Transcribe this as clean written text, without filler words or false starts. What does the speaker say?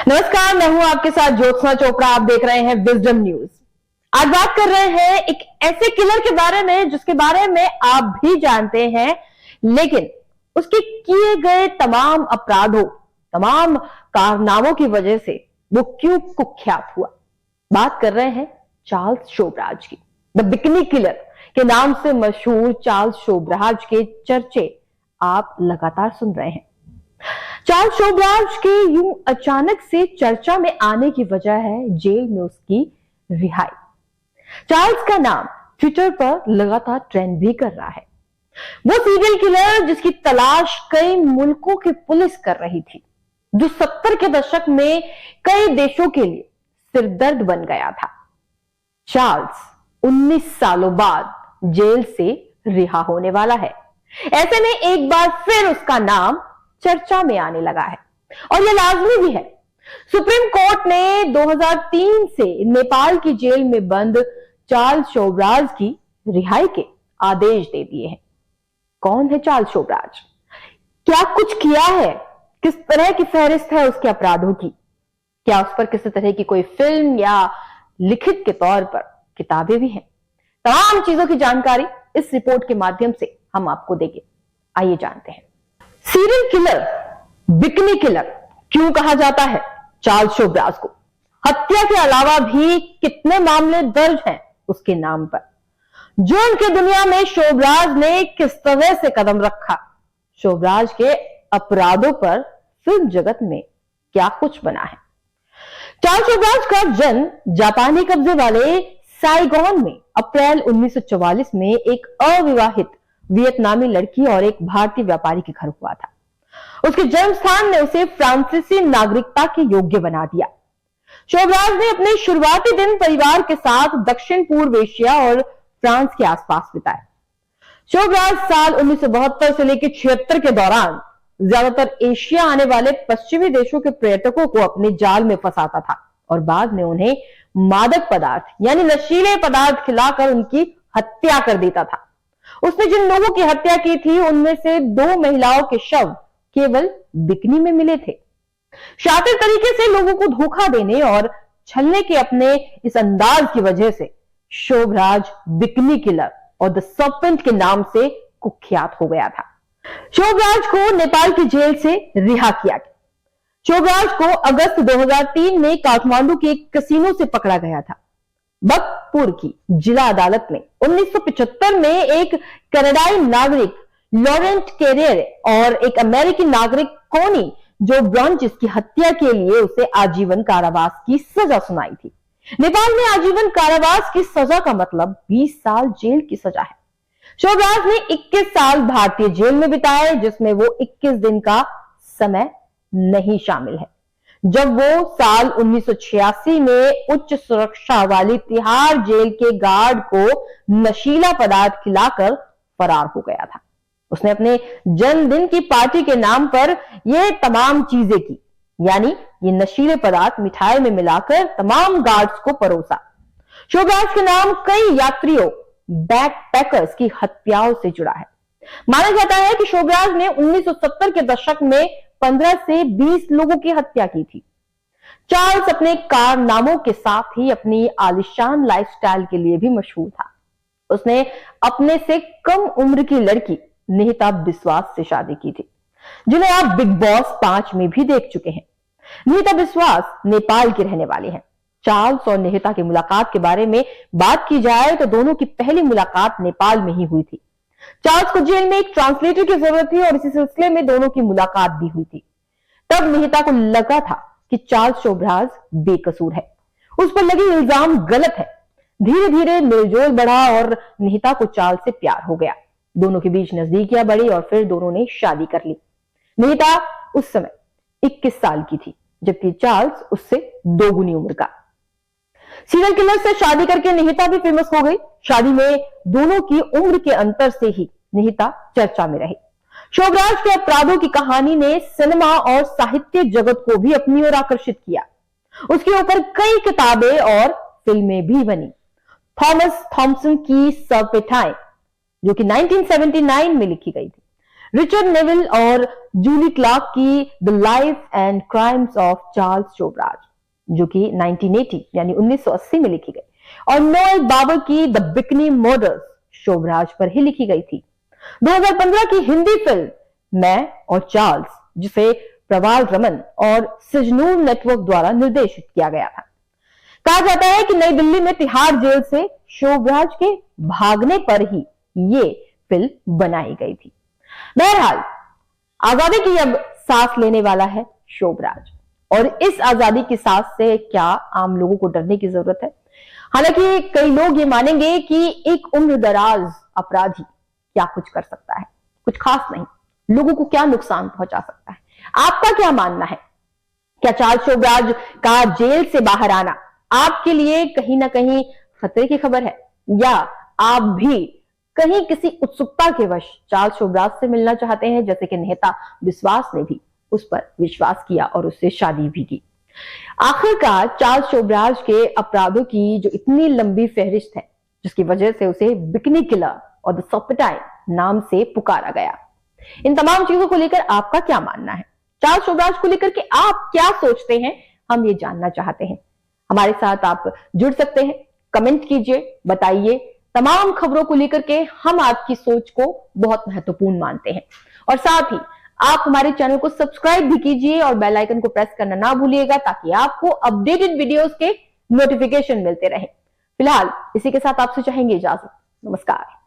नमस्कार, मैं हूं आपके साथ ज्योत्सना चोपड़ा। आप देख रहे हैं विजडम न्यूज। आज बात कर रहे हैं एक ऐसे किलर के बारे में जिसके बारे में आप भी जानते हैं, लेकिन उसके किए गए तमाम अपराधों, तमाम कारनामों की वजह से वो क्यों कुख्यात हुआ। बात कर रहे हैं चार्ल्स शोब्राज की। द बिकनी किलर के नाम से मशहूर चार्ल्स शोब्राज के चर्चे आप लगातार सुन रहे हैं। चार्ल्स शोब्राज के यूं अचानक से चर्चा में आने की वजह है जेल में उसकी रिहाई। चार्ल्स का नाम ट्विटर पर लगातार ट्रेंड भी कर रहा है। वो सीरियल किलर जिसकी तलाश कई मुल्कों की पुलिस कर रही थी, जो 70 के दशक में कई देशों के लिए सिरदर्द बन गया था। चार्ल्स 19 सालों बाद जेल से रिहा होने वाला है। ऐसे में एक बार फिर उसका नाम चर्चा में आने लगा है और यह लाजमी भी है। सुप्रीम कोर्ट ने 2003 से नेपाल की जेल में बंद चार्ल्स शोब्राज की रिहाई के आदेश दे दिए हैं। कौन है चार्ल्स शोब्राज, क्या कुछ किया है, किस तरह की फहरिस्त है उसके अपराधों की, क्या उस पर किसी तरह की कोई फिल्म या लिखित के तौर पर किताबें भी हैं। तमाम चीजों की जानकारी इस रिपोर्ट के माध्यम से हम आपको देंगे। आइए जानते हैं। सीरियल किलर, बिकनी किलर क्यों कहा जाता है चार्ल्स शोब्राज को? हत्या के अलावा भी कितने मामले दर्ज हैं उसके नाम पर? जुर्म की दुनिया में शोब्राज ने किस तरह से कदम रखा? शोब्राज के अपराधों पर फिल्म जगत में क्या कुछ बना है? चार्ल्स शोब्राज का जन्म जापानी कब्जे वाले साइगोन में अप्रैल 1944 में एक अविवाहित वियतनामी लड़की और एक भारतीय व्यापारी के घर हुआ था। उसके जन्म स्थान ने उसे फ्रांसीसी नागरिकता के योग्य बना दिया। शोब्राज ने अपने शुरुआती दिन परिवार के साथ दक्षिण पूर्व एशिया और फ्रांस के आसपास बिताए। शोब्राज साल 1972 से लेकर 76 के दौरान ज्यादातर एशिया आने वाले पश्चिमी देशों के पर्यटकों को अपने जाल में फंसाता था और बाद में उन्हें मादक पदार्थ यानी नशीले पदार्थ खिलाकर उनकी हत्या कर देता था। उसने जिन लोगों की हत्या की थी उनमें से 2 महिलाओं के शव केवल बिकनी में मिले थे। शातिर तरीके से लोगों को धोखा देने और छलने के अपने इस अंदाज की वजह से शोब्राज बिकनी किलर और द सर्पेंट के नाम से कुख्यात हो गया था। शोब्राज को नेपाल की जेल से रिहा किया गया। शोब्राज को अगस्त 2003 में काठमांडू के एक कसिनो से पकड़ा गया था। बक्तपुर की जिला अदालत ने 1975 में एक कनाडाई नागरिक लॉरेंट कैरियर और एक अमेरिकी नागरिक कोनी जो ब्रॉन्चिस की हत्या के लिए उसे आजीवन कारावास की सजा सुनाई थी। नेपाल में आजीवन कारावास की सजा का मतलब 20 साल जेल की सजा है। शोब्राज ने 21 साल भारतीय जेल में बिताए, जिसमें वो 21 दिन का समय नहीं शामिल है, जब वो साल 1986 में उच्च सुरक्षा वाली तिहाड़ जेल के गार्ड को नशीला पदार्थ खिलाकर फरार हो गया था। उसने अपने जन्मदिन की पार्टी के नाम पर ये तमाम चीजें की, यानी ये नशीले पदार्थ मिठाई में मिलाकर तमाम गार्ड्स को परोसा। शोब्राज के नाम कई यात्रियों, बैकपैकर्स की हत्याओं से जुड़ा है। माना जाता है कि शोब्राज ने 1970 के दशक में 15 से 20 लोगों की हत्या की थी। चार्ल्स अपने कारनामों के साथ ही अपनी आलिशान लाइफस्टाइल के लिए भी मशहूर था। उसने अपने से कम उम्र की लड़की निहिता बिस्वास से शादी की थी, जिन्हें आप बिग बॉस 5 में भी देख चुके हैं। निहिता बिस्वास नेपाल की रहने वाली हैं। चार्ल्स और निहिता की मुलाकात के बारे में बात की जाए तो दोनों की पहली मुलाकात नेपाल में ही हुई थी। चार्ल्स को जेल में एक ट्रांसलेटर की जरूरत थी और इसी सिलसिले में दोनों की मुलाकात भी हुई थी। तब निहिता को लगा था कि चार्ल्स शोब्राज बेकसूर है, उस पर लगे इल्जाम गलत है। धीरे धीरे मेलजोल बढ़ा और निहिता को चार्ल्स से प्यार हो गया। दोनों के बीच नजदीकियां बढ़ी और फिर दोनों ने शादी कर ली। निहिता उस समय 21 साल की थी, जबकि चार्ल्स उससे 2 गुनी उम्र का। सीरियल किलर से शादी करके निहिता भी फेमस हो गई। शादी में दोनों की उम्र के अंतर से ही निहिता चर्चा में रही। शोब्राज के अपराधों की कहानी ने सिनेमा और साहित्य जगत को भी अपनी ओर आकर्षित किया। उसके ऊपर कई किताबें और फिल्में भी बनी। थॉमस थॉम्पसन की सर्पेंटाइन, जो कि 1979 में लिखी गई थी, रिचर्ड नेविल और जूली क्लार्क की the life and crimes of Charles Sobhraj, जो कि 1980 यानी 1980 में लिखी गई, और नोएल बाबर की द बिकनी मर्डर्स शोबराज पर ही लिखी गई थी। 2015 की हिंदी फिल्म मैं और चार्ल्स, जिसे प्रवाल रमन और सिजनूर नेटवर्क द्वारा निर्देशित किया गया था। कहा जाता है कि नई दिल्ली में तिहाड़ जेल से शोबराज के भागने पर ही ये फिल्म बनाई गई थी। बहरहाल आजादी की अब सांस लेने वाला है शोबराज, और इस आजादी की सांस से क्या आम लोगों को डरने की जरूरत है? हालांकि कई लोग ये मानेंगे कि एक उम्रदराज अपराधी क्या कुछ कर सकता है, कुछ खास नहीं, लोगों को क्या नुकसान पहुंचा सकता है। आपका क्या मानना है? क्या चार्ल्स शोबराज का जेल से बाहर आना आपके लिए कहीं ना कहीं खतरे की खबर है, या आप भी कहीं किसी उत्सुकता के वश चार्ल्स शोबराज से मिलना चाहते हैं, जैसे कि नेता विश्वास ने भी उस पर विश्वास किया और उससे शादी भी की? आखिरकार चार्ल्स शोबराज के अपराधों की जो इतनी लंबी फहरिस्त है, जिसकी वजह से उसे बिकनी किलर और द सर्पेंटाइन नाम से पुकारा गया, इन तमाम चीजों को लेकर आपका क्या मानना है? चार्ल्स शोबराज को लेकर के आप क्या सोचते हैं, हम ये जानना चाहते हैं। हमारे साथ आप जुड़ सकते हैं, कमेंट कीजिए, बताइए। तमाम खबरों को लेकर के हम आपकी सोच को बहुत महत्वपूर्ण मानते हैं, और साथ ही आप हमारे चैनल को सब्सक्राइब भी कीजिए और बेल आइकन को प्रेस करना ना भूलिएगा, ताकि आपको अपडेटेड वीडियोस के नोटिफिकेशन मिलते रहे। फिलहाल इसी के साथ आपसे चाहेंगे इजाजत। नमस्कार।